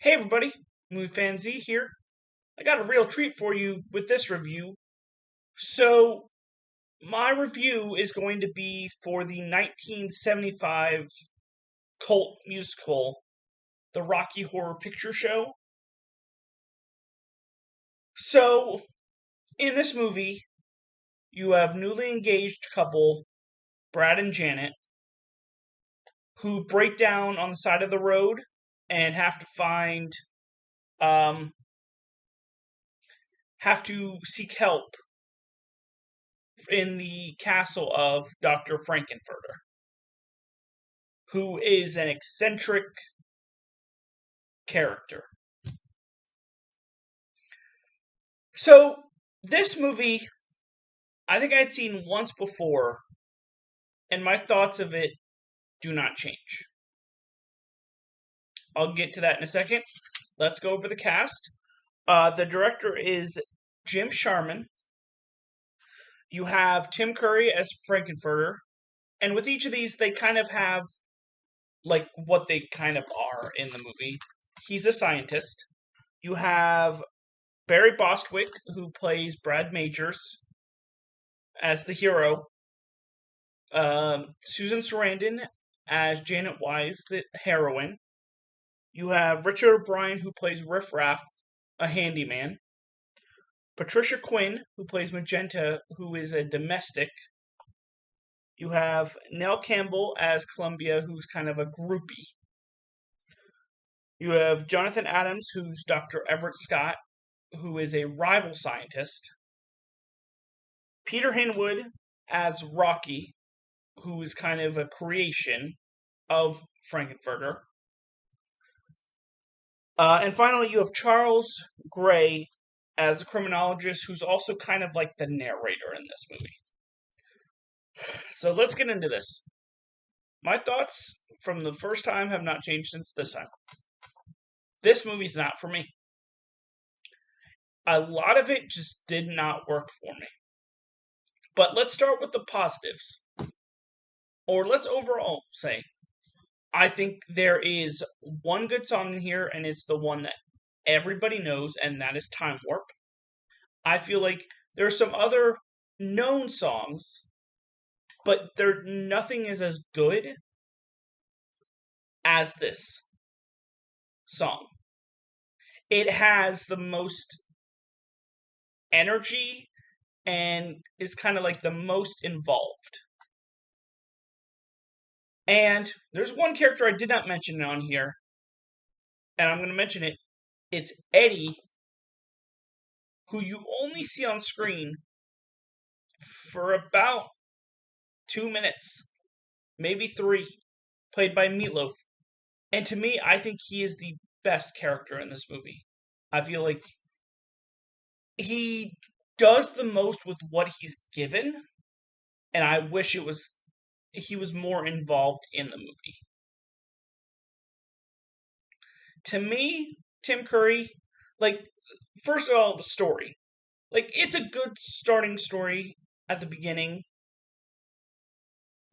Hey everybody, Movie Fan Z here. I got a real treat for you with this review. So, my review is going to be for the 1975 cult musical, The Rocky Horror Picture Show. So, in this movie, you have newly engaged couple, Brad and Janet, who break down on the side of the road and um, have to seek help in the castle of Dr. Frankenfurter, who is an eccentric character. So, this movie, I think I'd seen once before, and my thoughts of it do not change. I'll get to that in a second. Let's go over the cast. The director is Jim Sharman. You have Tim Curry as Frankenfurter, and with each of these, they kind of have like what they kind of are in the movie. He's a scientist. You have Barry Bostwick, who plays Brad Majors as the hero. Susan Sarandon as Janet Wise, the heroine. You have Richard O'Brien, who plays Riff Raff, a handyman. Patricia Quinn, who plays Magenta, who is a domestic. You have Nell Campbell as Columbia, who's kind of a groupie. You have Jonathan Adams, who's Dr. Everett Scott, who is a rival scientist. Peter Hinwood as Rocky, who is kind of a creation of Frankenfurter. And finally, you have Charles Gray as a criminologist, who's also kind of like the narrator in this movie. So let's get into this. My thoughts from the first time have not changed since this time. This movie's not for me. A lot of it just did not work for me. But let's start with the positives. Or let's overall say, I think there is one good song in here, and it's the one that everybody knows, and that is Time Warp. I feel like there are some other known songs, but nothing is as good as this song. It has the most energy and is kind of like the most involved. And there's one character I did not mention on here, and I'm going to mention it. It's Eddie, who you only see on screen for about 2 minutes, maybe 3, played by Meatloaf. And to me, I think he is the best character in this movie. I feel like he does the most with what he's given, and I wish he was more involved in the movie. To me, Tim Curry, like, first of all, the story. Like, it's a good starting story at the beginning,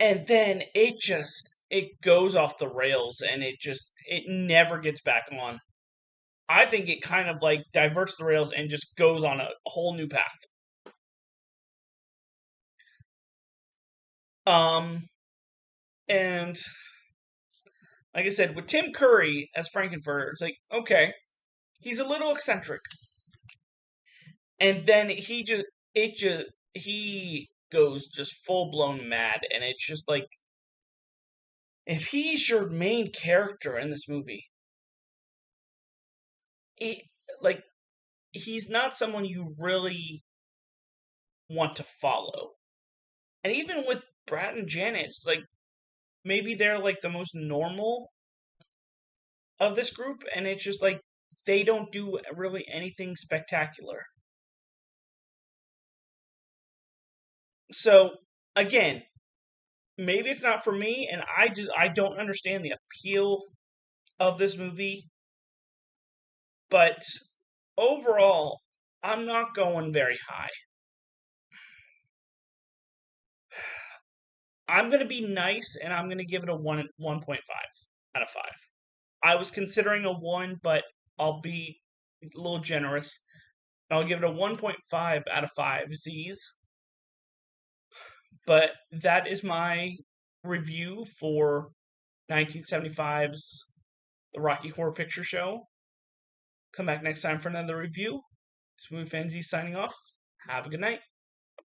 and then it goes off the rails, and it never gets back on. I think it kind of like diverts the rails and just goes on a whole new path. And like I said, with Tim Curry as Frankenfurter, it's like, okay, he's a little eccentric. And then he goes just full blown mad, and it's just like, if he's your main character in this movie, like, he's not someone you really want to follow. And even with Brad and Janet, it's like, maybe they're like the most normal of this group, and it's just like they don't do really anything spectacular. So again, maybe it's not for me, and I don't understand the appeal of this movie. But overall, I'm not going very high. I'm going to be nice, and I'm going to give it a 1.5 out of 5. I was considering a 1, but I'll be a little generous. I'll give it a 1.5 out of 5 Z's. But that is my review for 1975's The Rocky Horror Picture Show. Come back next time for another review. Smooth Fan Z signing off. Have a good night.